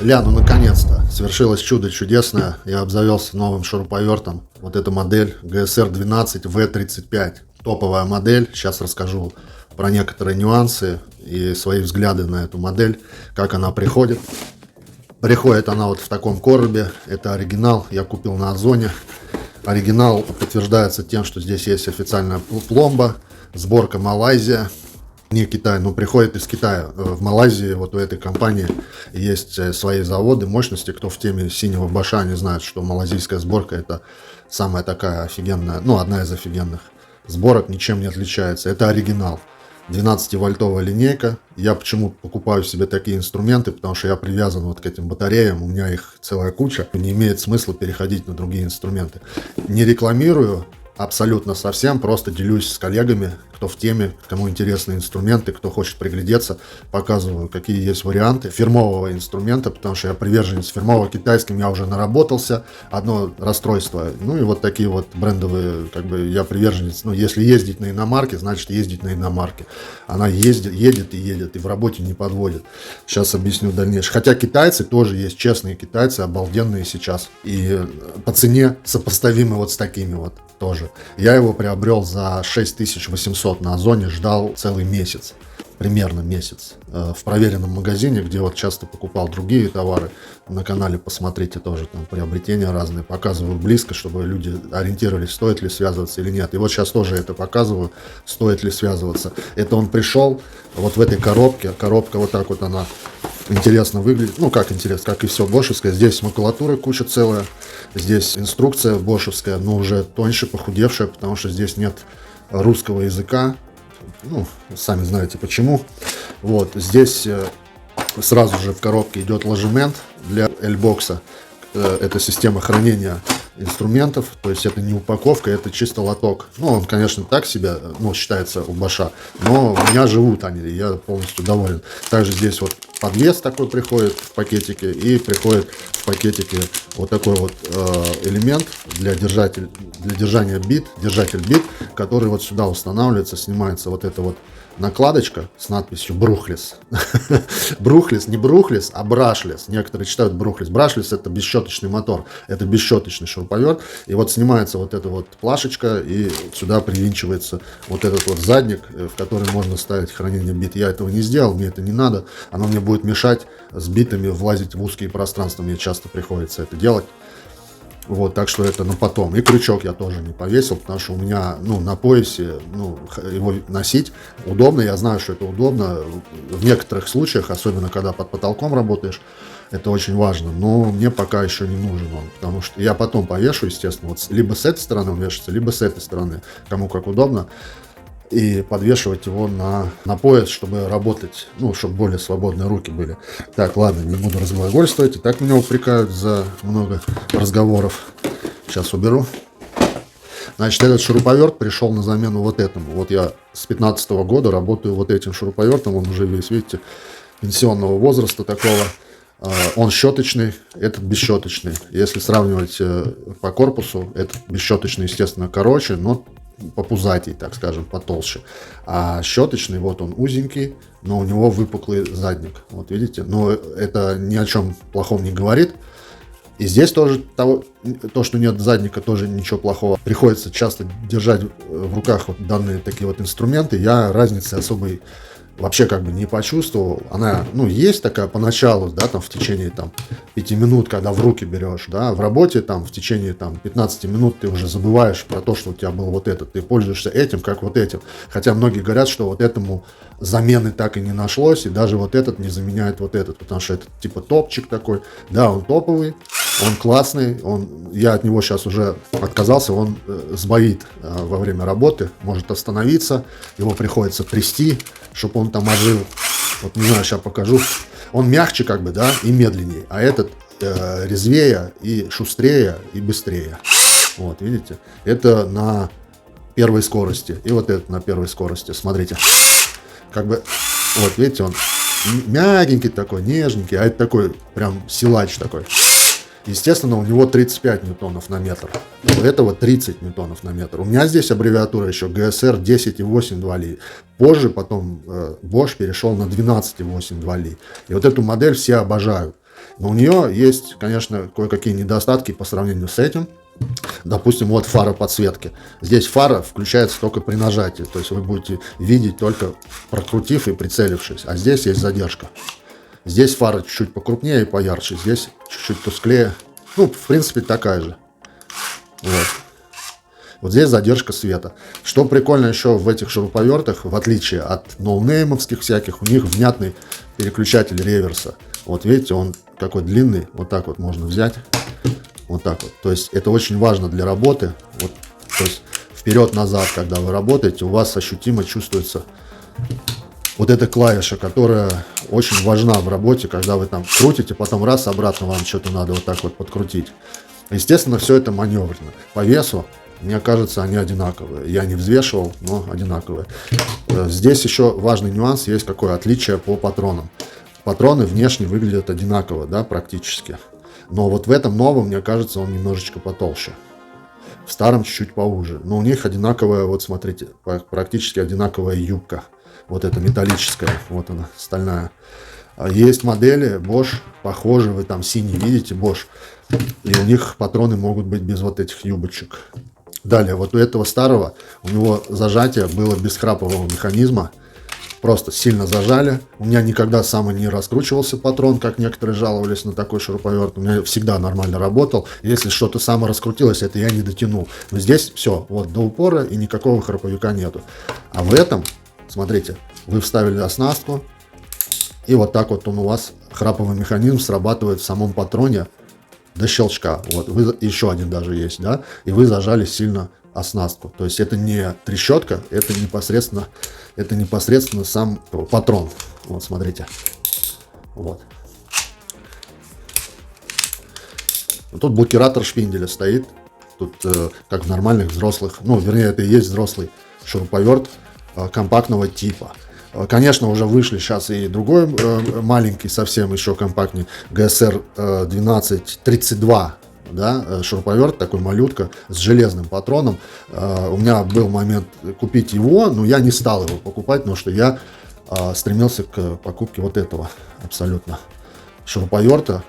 Ну наконец-то свершилось чудо чудесное. Я обзавелся новым шуруповертом. Вот эта модель GSR 12 V35. Топовая модель. Сейчас расскажу про некоторые нюансы и свои взгляды на эту модель, как она приходит. Приходит она вот в таком коробе. Это оригинал. Я купил на Озоне. Оригинал подтверждается тем, что здесь есть официальная пломба. Сборка Малайзия. Не Китай, но приходит из Китая. В Малайзии вот у этой компании есть свои заводы, мощности. Кто в теме синего баша не знает, что малазийская сборка это самая такая офигенная, одна из офигенных сборок, ничем не отличается. Это оригинал. 12-вольтовая линейка. Я почему покупаю себе такие инструменты, потому что я привязан вот к этим батареям, у меня их целая куча. Не имеет смысла переходить на другие инструменты. Не рекламирую абсолютно совсем, просто делюсь с коллегами, кто в теме, кому интересны инструменты, кто хочет приглядеться, показываю, какие есть варианты фирмового инструмента, потому что я приверженец фирмового, китайским я уже наработался, одно расстройство, и вот такие вот брендовые, я приверженец, если ездить на иномарке, значит ездить на иномарке, она едет и в работе не подводит, сейчас объясню дальнейшее, хотя китайцы тоже есть, честные китайцы, обалденные сейчас, и по цене сопоставимы вот с такими вот тоже. Я его приобрел за 6800 на Озоне, ждал целый месяц, примерно месяц, в проверенном магазине, где вот часто покупал другие товары. На канале посмотрите тоже, там приобретения разные, показываю близко, чтобы люди ориентировались, стоит ли связываться или нет. И вот сейчас тоже это показываю, стоит ли связываться. Это он пришел вот в этой коробке, коробка вот так вот она интересно выглядит, как интересно, как и все бошевское. Здесь макулатура куча целая, здесь инструкция бошевская, но уже тоньше, похудевшая, потому что здесь нет русского языка, сами знаете почему. Вот, здесь сразу же в коробке идет ложемент для L-бокса, это система хранения инструментов, то есть это не упаковка, это чисто лоток. Он, конечно, так себе, считается у баша, но у меня живут они, и я полностью доволен. Также здесь вот подвес такой приходит в пакетике, и приходит в пакетике вот такой вот элемент для держания бит, держатель бит, который вот сюда устанавливается, снимается вот эта вот накладочка с надписью «Брухлес». Брухлес, не брухлес, а брашлес. Некоторые читают брухлес. Брашлес — это бесщеточный мотор, это бесщеточный шуруповерт. И вот снимается вот эта вот плашечка, и сюда привинчивается вот этот вот задник, в который можно ставить хранение бит. Я этого не сделал, мне это не надо. Оно мне будет мешать с битами влазить в узкие пространства. Мне часто приходится это делать. Вот, так что это на потом. И крючок я тоже не повесил, потому что у меня, на поясе, его носить удобно. Я знаю, что это удобно. В некоторых случаях, особенно когда под потолком работаешь, это очень важно. Но мне пока еще не нужен он, потому что я потом повешу, естественно, вот либо с этой стороны он вешается, либо с этой стороны, кому как удобно. И подвешивать его на пояс, чтобы работать, чтобы более свободные руки были. Так, ладно, не буду разглагольствовать. И так меня упрекают за много разговоров. Сейчас уберу. Значит, этот шуруповерт пришел на замену вот этому. Вот я с 2015 года работаю вот этим шуруповертом. Он уже весь, видите, пенсионного возраста такого. Он щеточный, этот бесщеточный. Если сравнивать по корпусу, этот бесщеточный, естественно, короче, но попузатей, так скажем, потолще. А щеточный, вот он узенький, но у него выпуклый задник. Вот видите? Но это ни о чем плохом не говорит. И здесь тоже то, что нет задника, тоже ничего плохого. Приходится часто держать в руках вот данные такие вот инструменты. Я разницы особой вообще не почувствовал. Она, есть такая поначалу, да, там в течение 5 минут, когда в руки берешь, да, в работе в течение 15 минут ты уже забываешь про то, что у тебя был вот этот, ты пользуешься этим, как вот этим. Хотя многие говорят, что вот этому замены так и не нашлось, и даже вот этот не заменяет вот этот, потому что это типа топчик такой. Да, он топовый, он классный, я от него сейчас уже отказался, он сбоит во время работы, может остановиться, его приходится трясти, чтобы он там ожил. Вот не знаю, сейчас покажу. Он мягче да, и медленнее, а этот резвее и шустрее и быстрее. Вот, видите? Это на первой скорости. И вот это на первой скорости. Смотрите. Вот, видите, он мягенький такой, нежненький, а это такой прям силач такой. Естественно, у него 35 ньютонов на метр. У этого 30 ньютонов на метр. У меня здесь аббревиатура еще GSR 10,8 2 Позже потом Bosch перешел на 12,8 2 И вот эту модель все обожают. Но у нее есть, конечно, кое-какие недостатки по сравнению с этим. Допустим, вот фара подсветки. Здесь фара включается только при нажатии, то есть вы будете видеть только прокрутив и прицелившись, а здесь есть задержка. Здесь фара чуть-чуть покрупнее и поярче, здесь чуть-чуть тусклее. Ну, в принципе, такая же. Вот. Вот здесь задержка света. Что прикольно еще в этих шуруповертах, в отличие от ноунеймовских всяких, у них внятный переключатель реверса. Вот видите, он какой длинный, вот так вот можно взять. Вот так вот. То есть это очень важно для работы. Вот, то есть вперед-назад, когда вы работаете, у вас ощутимо чувствуется вот эта клавиша, которая очень важна в работе, когда вы там крутите, потом раз, обратно вам что-то надо вот так вот подкрутить. Естественно, все это маневренно. По весу, мне кажется, они одинаковые. Я не взвешивал, но одинаковые. Здесь еще важный нюанс, есть какое отличие по патронам. Патроны внешне выглядят одинаково, да, практически. Но вот в этом новом, мне кажется, он немножечко потолще. В старом чуть-чуть поуже. Но у них одинаковая, вот смотрите, практически одинаковая юбка. Вот эта металлическая, вот она, стальная. Есть модели Bosch, похожие, вы там синий видите, Bosch. И у них патроны могут быть без вот этих юбочек. Далее, вот у этого старого, у него зажатие было без храпового механизма. Просто сильно зажали. У меня никогда сам не раскручивался патрон, как некоторые жаловались на такой шуруповерт. У меня всегда нормально работал. Если что-то само раскрутилось, это я не дотянул. Но здесь все, вот до упора и никакого храповика нету. А в этом, смотрите, вы вставили оснастку, и вот так вот он у вас, храповый механизм, срабатывает в самом патроне до щелчка. Вот, вы, еще один даже есть, да, и вы зажали сильно оснастку. То есть это не трещотка, это непосредственно сам патрон. Вот, смотрите. Вот. Тут блокиратор шпинделя стоит. Тут, как в нормальных взрослых, ну, вернее, это и есть взрослый шуруповерт компактного типа. Конечно, уже вышли сейчас и другой маленький, совсем еще компактнее, GSR 1232. Да, шуруповерт, такой малютка с железным патроном. У меня был момент купить его, но я не стал его покупать, потому что я стремился к покупке вот этого абсолютно шуруповерта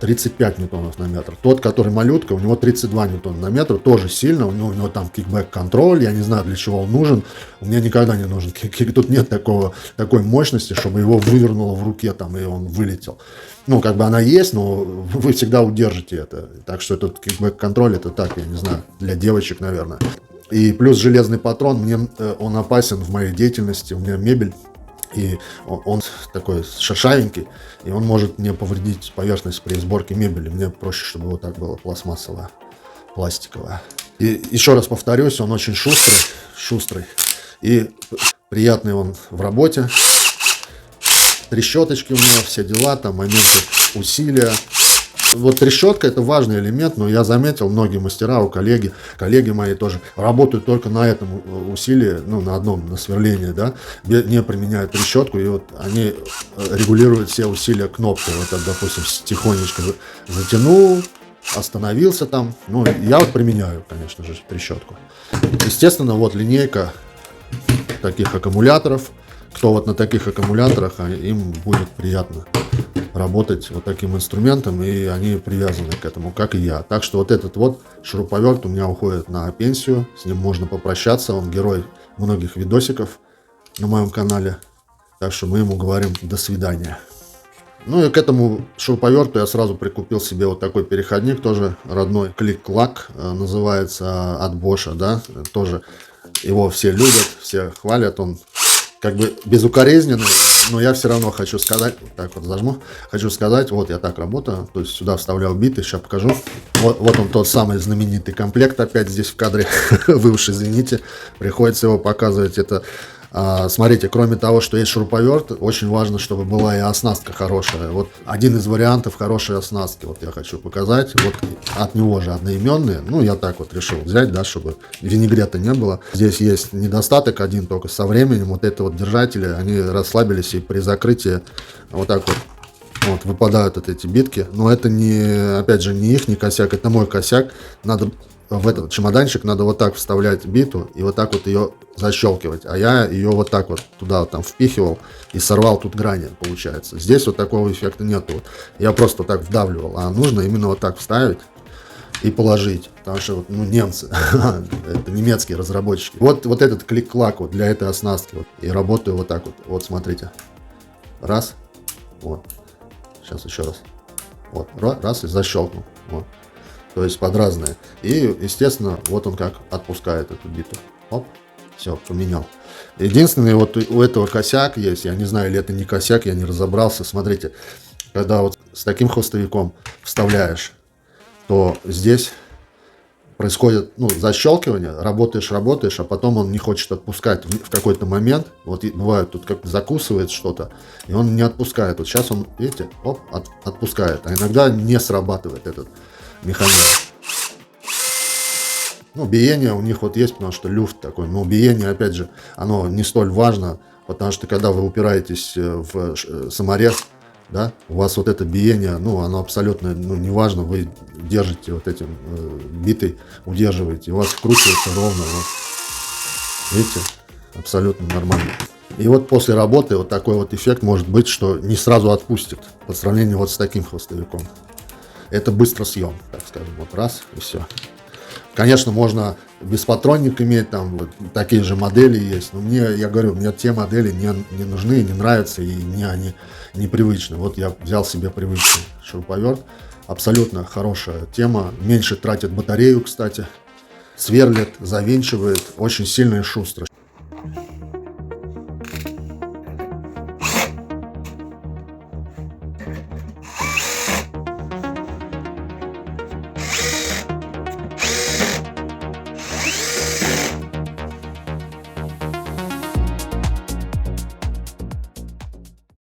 35 ньютонов на метр. Тот, который малютка, у него 32 ньютона на метр, тоже сильно, у него там кикбэк-контроль, я не знаю, для чего он нужен, у меня никогда не нужен. Тут нет такой мощности, чтобы его вывернуло в руке там, и он вылетел. Ну, как бы она есть, но вы всегда удержите это. Так что этот кикбэк-контроль, это так, я не знаю, для девочек, наверное. И плюс железный патрон, мне он опасен в моей деятельности, у меня мебель. И он такой шершавенький, и он может мне повредить поверхность при сборке мебели. Мне проще, чтобы вот так было пластмассовая, пластиковая. И еще раз повторюсь, он очень шустрый. И приятный он в работе. Трещоточки у него, все дела, там моменты усилия. Вот трещотка — это важный элемент, но я заметил, многие мастера, коллеги мои тоже работают только на этом усилии, ну, на одном, на сверлении, да, не применяют трещотку, и вот они регулируют все усилия кнопкой. Вот так, допустим, тихонечко затянул, остановился там. Ну, я вот применяю, конечно же, трещотку. Естественно, вот линейка таких аккумуляторов. Кто вот на таких аккумуляторах, им будет приятно работать вот таким инструментом, и они привязаны к этому, как и я. Так что вот этот вот шуруповерт у меня уходит на пенсию, с ним можно попрощаться, он герой многих видосиков на моем канале, так что мы ему говорим до свидания. Ну и к этому шуруповерту я сразу прикупил себе вот такой переходник, тоже родной, клик-клак называется, от Bosch, да, тоже его все любят, все хвалят, он как бы безукоризненный, но я все равно хочу сказать, так вот зажму, хочу сказать, вот я так работаю, то есть сюда вставлял биты, сейчас покажу. Вот он, тот самый знаменитый комплект, опять здесь в кадре, вы уж извините, приходится его показывать. Это, смотрите, кроме того, что есть шуруповерт, очень важно, чтобы была и оснастка хорошая. Вот один из вариантов хорошей оснастки, вот я хочу показать, вот от него же одноименные, ну я так вот решил взять, да, чтобы винегрета не было. Здесь есть недостаток один только, со временем вот это вот держатели, они расслабились, и при закрытии вот так вот выпадают вот эти битки. Но это не, опять же, не их, не косяк, это мой косяк. Надо в этот чемоданчик надо вот так вставлять биту и вот так вот ее защелкивать. А я ее вот так вот туда вот там впихивал и сорвал тут грани, получается. Здесь вот такого эффекта нету. Вот. Я просто вот так вдавливал, а нужно именно вот так вставить и положить, потому что вот, ну, немцы, это немецкие разработчики. Вот этот клик-клак вот для этой оснастки, вот, и работаю вот так вот. Вот смотрите, раз, вот, сейчас еще раз, вот, раз и защелкнул, вот. То есть под разные. И, естественно, вот он как отпускает эту биту. Оп, все, поменял. Единственный вот у этого косяк есть, я не знаю, или это не косяк, я не разобрался. Смотрите, когда вот с таким хвостовиком вставляешь, то здесь происходит, ну, защелкивание, работаешь, а потом он не хочет отпускать в какой-то момент. Вот бывает, тут как закусывает что-то, и он не отпускает. Вот сейчас он, видите, оп, отпускает. А иногда не срабатывает этот механизм. Ну, биение у них вот есть, потому что люфт такой. Но биение, опять же, оно не столь важно, потому что когда вы упираетесь в саморез, да, у вас вот это биение, ну, оно абсолютно, ну, не важно, вы держите вот этим битой, удерживаете, у вас вкручивается ровно, вот. Видите, абсолютно нормально. И вот после работы вот такой вот эффект может быть, что не сразу отпустит, по сравнению вот с таким хвостовиком. Это быстросъем, так скажем, вот раз и все. Конечно, можно беспатронник иметь, там вот такие же модели есть, но мне, я говорю, мне те модели не нужны, не нравятся, и мне они непривычны. Вот я взял себе привычный шуруповерт, абсолютно хорошая тема, меньше тратит батарею, кстати, сверлит, завинчивает, очень сильно и шустро.